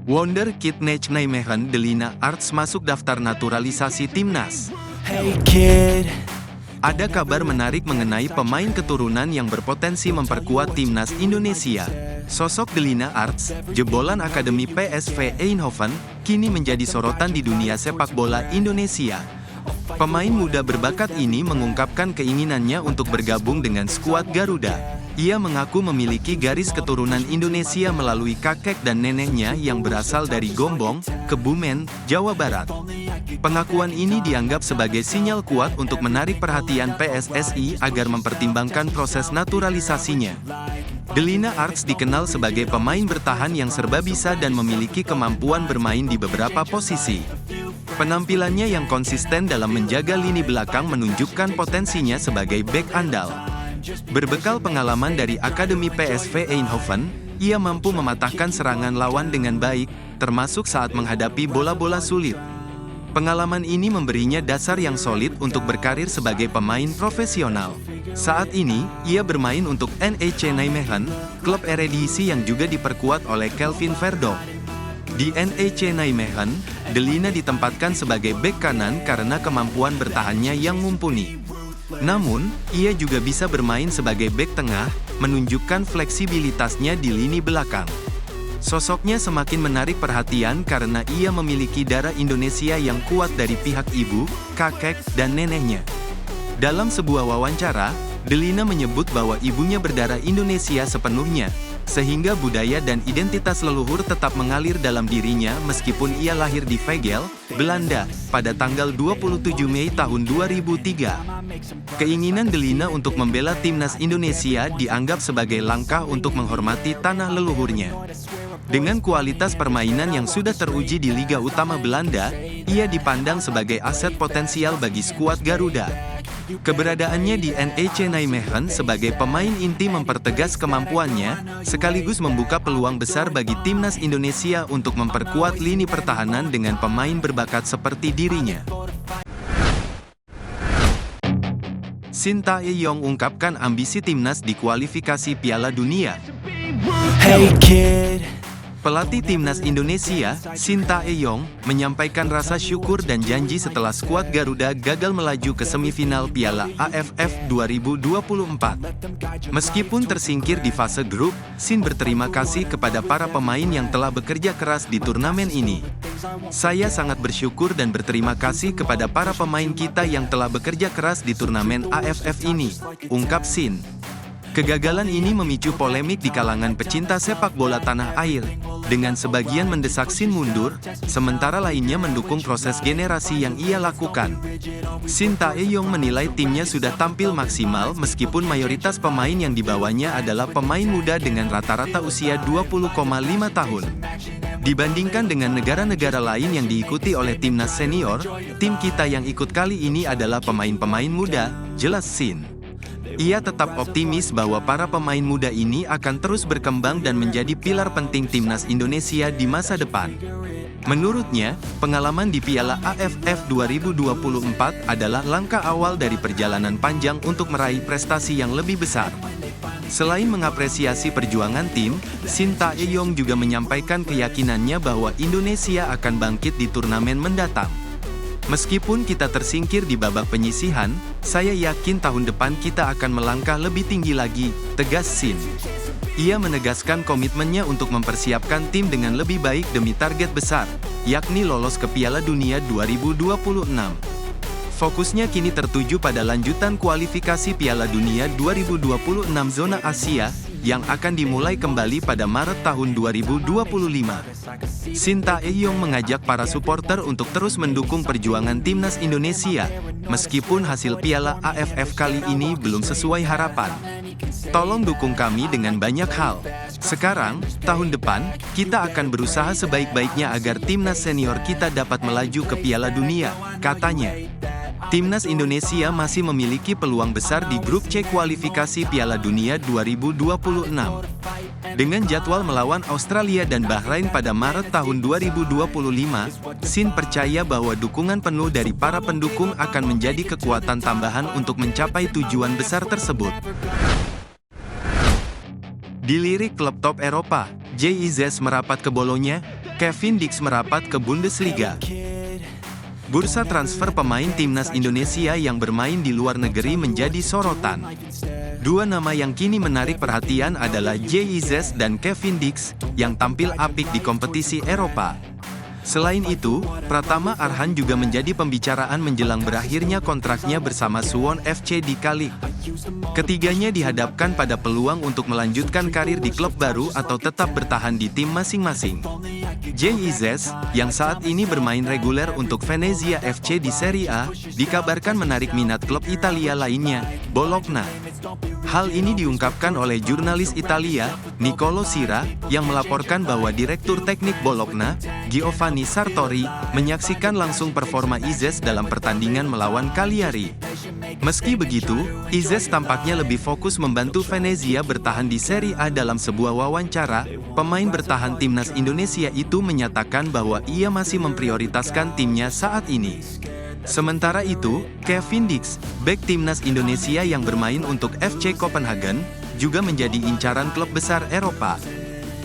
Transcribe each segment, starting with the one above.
Wonderkid Nijmegen Delina Arts masuk daftar naturalisasi timnas. Hey kid. Ada kabar menarik mengenai pemain keturunan yang berpotensi memperkuat timnas Indonesia. Sosok Delina Arts, jebolan Akademi PSV Eindhoven, kini menjadi sorotan di dunia sepak bola Indonesia. Pemain muda berbakat ini mengungkapkan keinginannya untuk bergabung dengan skuad Garuda. Ia mengaku memiliki garis keturunan Indonesia melalui kakek dan neneknya yang berasal dari Gombong, Kebumen, Jawa Barat. Pengakuan ini dianggap sebagai sinyal kuat untuk menarik perhatian PSSI agar mempertimbangkan proses naturalisasinya. Delina Arts dikenal sebagai pemain bertahan yang serba bisa dan memiliki kemampuan bermain di beberapa posisi. Penampilannya yang konsisten dalam menjaga lini belakang menunjukkan potensinya sebagai bek andal. Berbekal pengalaman dari Akademi PSV Eindhoven, ia mampu mematahkan serangan lawan dengan baik, termasuk saat menghadapi bola-bola sulit. Pengalaman ini memberinya dasar yang solid untuk berkarir sebagai pemain profesional. Saat ini, ia bermain untuk NEC Nijmegen, klub Eredivisie yang juga diperkuat oleh Kelvin Verdonk. Di NEC Nijmegen, Delina ditempatkan sebagai bek kanan karena kemampuan bertahannya yang mumpuni. Namun, ia juga bisa bermain sebagai bek tengah, menunjukkan fleksibilitasnya di lini belakang. Sosoknya semakin menarik perhatian karena ia memiliki darah Indonesia yang kuat dari pihak ibu, kakek, dan neneknya. Dalam sebuah wawancara, Delina menyebut bahwa ibunya berdarah Indonesia sepenuhnya, sehingga budaya dan identitas leluhur tetap mengalir dalam dirinya meskipun ia lahir di Veghel, Belanda, pada tanggal 27 Mei tahun 2003. Keinginan Delina untuk membela timnas Indonesia dianggap sebagai langkah untuk menghormati tanah leluhurnya. Dengan kualitas permainan yang sudah teruji di Liga Utama Belanda, ia dipandang sebagai aset potensial bagi skuad Garuda. Keberadaannya di NEC Nijmegen sebagai pemain inti mempertegas kemampuannya, sekaligus membuka peluang besar bagi timnas Indonesia untuk memperkuat lini pertahanan dengan pemain berbakat seperti dirinya. Shin Tae-yong ungkapkan ambisi timnas di kualifikasi Piala Dunia. Hey kid. Pelatih timnas Indonesia, Shin Tae-yong, menyampaikan rasa syukur dan janji setelah skuad Garuda gagal melaju ke semifinal Piala AFF 2024. Meskipun tersingkir di fase grup, Shin berterima kasih kepada para pemain yang telah bekerja keras di turnamen ini. Saya sangat bersyukur dan berterima kasih kepada para pemain kita yang telah bekerja keras di turnamen AFF ini, ungkap Shin. Kegagalan ini memicu polemik di kalangan pecinta sepak bola tanah air, dengan sebagian mendesak Shin mundur, sementara lainnya mendukung proses generasi yang ia lakukan. Shin Tae-yong menilai timnya sudah tampil maksimal meskipun mayoritas pemain yang dibawanya adalah pemain muda dengan rata-rata usia 20,5 tahun. Dibandingkan dengan negara-negara lain yang diikuti oleh timnas senior, tim kita yang ikut kali ini adalah pemain-pemain muda, jelas Shin. Ia tetap optimis bahwa para pemain muda ini akan terus berkembang dan menjadi pilar penting timnas Indonesia di masa depan. Menurutnya, pengalaman di Piala AFF 2024 adalah langkah awal dari perjalanan panjang untuk meraih prestasi yang lebih besar. Selain mengapresiasi perjuangan tim, Shin Tae-yong juga menyampaikan keyakinannya bahwa Indonesia akan bangkit di turnamen mendatang. Meskipun kita tersingkir di babak penyisihan, saya yakin tahun depan kita akan melangkah lebih tinggi lagi, tegas Shin. Ia menegaskan komitmennya untuk mempersiapkan tim dengan lebih baik demi target besar, yakni lolos ke Piala Dunia 2026. Fokusnya kini tertuju pada lanjutan kualifikasi Piala Dunia 2026 zona Asia, yang akan dimulai kembali pada Maret tahun 2025. Shin Tae-yong mengajak para supporter untuk terus mendukung perjuangan timnas Indonesia, meskipun hasil Piala AFF kali ini belum sesuai harapan. Tolong dukung kami dengan banyak hal. Sekarang, tahun depan, kita akan berusaha sebaik-baiknya agar timnas senior kita dapat melaju ke Piala Dunia, katanya. Timnas Indonesia masih memiliki peluang besar di grup C kualifikasi Piala Dunia 2026. Dengan jadwal melawan Australia dan Bahrain pada Maret tahun 2025, Shin percaya bahwa dukungan penuh dari para pendukung akan menjadi kekuatan tambahan untuk mencapai tujuan besar tersebut. Dilirik klub top Eropa, JIZ merapat ke Bolonya. Kevin Dix merapat ke Bundesliga. Bursa transfer pemain timnas Indonesia yang bermain di luar negeri menjadi sorotan. Dua nama yang kini menarik perhatian adalah JIZ dan Kevin Dix, yang tampil apik di kompetisi Eropa. Selain itu, Pratama Arhan juga menjadi pembicaraan menjelang berakhirnya kontraknya bersama Suwon FC di Kalik. Ketiganya dihadapkan pada peluang untuk melanjutkan karir di klub baru atau tetap bertahan di tim masing-masing. JIZ, yang saat ini bermain reguler untuk Venezia FC di Serie A, dikabarkan menarik minat klub Italia lainnya, Bologna. Hal ini diungkapkan oleh jurnalis Italia, Nicolo Sira, yang melaporkan bahwa Direktur Teknik Bologna, Giovanni Sartori, menyaksikan langsung performa Izes dalam pertandingan melawan Cagliari. Meski begitu, Izes tampaknya lebih fokus membantu Venezia bertahan di Serie A. Dalam sebuah wawancara, pemain bertahan timnas Indonesia itu menyatakan bahwa ia masih memprioritaskan timnya saat ini. Sementara itu, Kevin Dix, bek timnas Indonesia yang bermain untuk FC Copenhagen, juga menjadi incaran klub besar Eropa.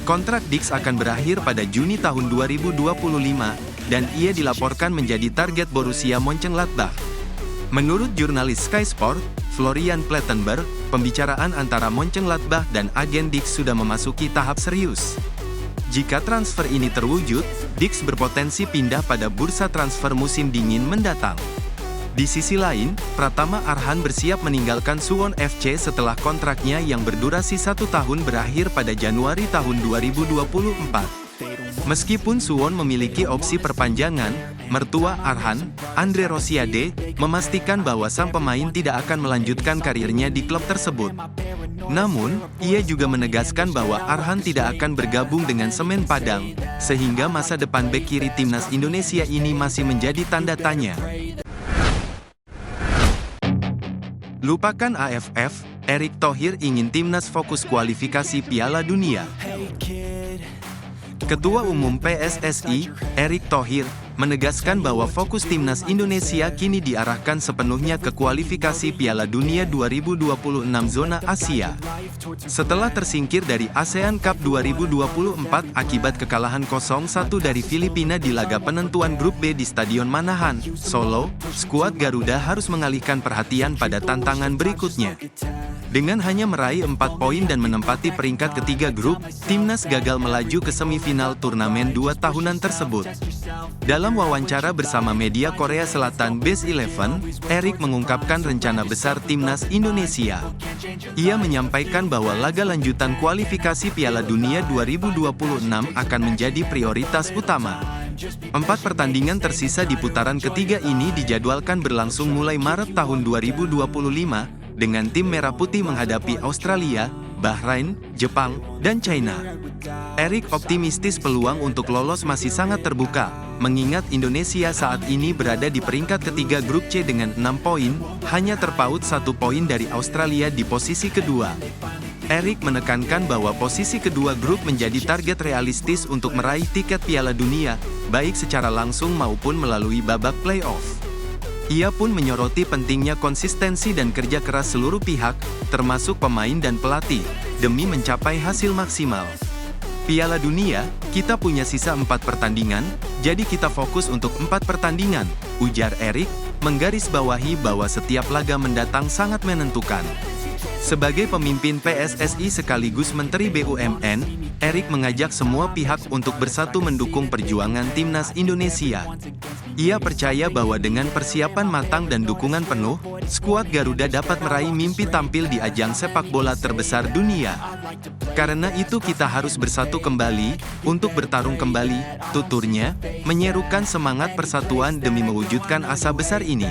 Kontrak Dix akan berakhir pada Juni tahun 2025, dan ia dilaporkan menjadi target Borussia Mönchengladbach. Menurut jurnalis Sky Sport, Florian Plettenberg, pembicaraan antara Mönchengladbach dan agen Dix sudah memasuki tahap serius. Jika transfer ini terwujud, Dix berpotensi pindah pada bursa transfer musim dingin mendatang. Di sisi lain, Pratama Arhan bersiap meninggalkan Suwon FC setelah kontraknya yang berdurasi 1 tahun berakhir pada Januari tahun 2024. Meskipun Suwon memiliki opsi perpanjangan, mertua Arhan, Andre Rosiade, memastikan bahwa sang pemain tidak akan melanjutkan karirnya di klub tersebut. Namun, ia juga menegaskan bahwa Arhan tidak akan bergabung dengan Semen Padang, sehingga masa depan bek kiri timnas Indonesia ini masih menjadi tanda tanya. Lupakan AFF, Erick Thohir ingin timnas fokus kualifikasi Piala Dunia. Ketua Umum PSSI, Erick Thohir, menegaskan bahwa fokus timnas Indonesia kini diarahkan sepenuhnya ke kualifikasi Piala Dunia 2026 zona Asia. Setelah tersingkir dari ASEAN Cup 2024 akibat kekalahan 0-1 dari Filipina di laga penentuan grup B di Stadion Manahan, Solo, skuad Garuda harus mengalihkan perhatian pada tantangan berikutnya. Dengan hanya meraih 4 poin dan menempati peringkat ketiga grup, timnas gagal melaju ke semifinal turnamen 2 tahunan tersebut. Dalam wawancara bersama media Korea Selatan Base 11, Erick mengungkapkan rencana besar timnas Indonesia. Ia menyampaikan bahwa laga lanjutan kualifikasi Piala Dunia 2026 akan menjadi prioritas utama. 4 pertandingan tersisa di putaran ketiga ini dijadwalkan berlangsung mulai Maret tahun 2025, dengan tim Merah Putih menghadapi Australia, Bahrain, Jepang, dan China. Erick optimistis peluang untuk lolos masih sangat terbuka, mengingat Indonesia saat ini berada di peringkat ketiga grup C dengan 6 poin, hanya terpaut 1 poin dari Australia di posisi kedua. Erick menekankan bahwa posisi kedua grup menjadi target realistis untuk meraih tiket Piala Dunia, baik secara langsung maupun melalui babak play-off. Ia pun menyoroti pentingnya konsistensi dan kerja keras seluruh pihak, termasuk pemain dan pelatih, demi mencapai hasil maksimal. Piala Dunia, kita punya sisa 4 pertandingan, jadi kita fokus untuk 4 pertandingan, ujar Erick, menggarisbawahi bahwa setiap laga mendatang sangat menentukan. Sebagai pemimpin PSSI sekaligus Menteri BUMN, Erick mengajak semua pihak untuk bersatu mendukung perjuangan timnas Indonesia. Ia percaya bahwa dengan persiapan matang dan dukungan penuh, skuad Garuda dapat meraih mimpi tampil di ajang sepak bola terbesar dunia. Karena itu kita harus bersatu kembali, untuk bertarung kembali, tuturnya, menyerukan semangat persatuan demi mewujudkan asa besar ini.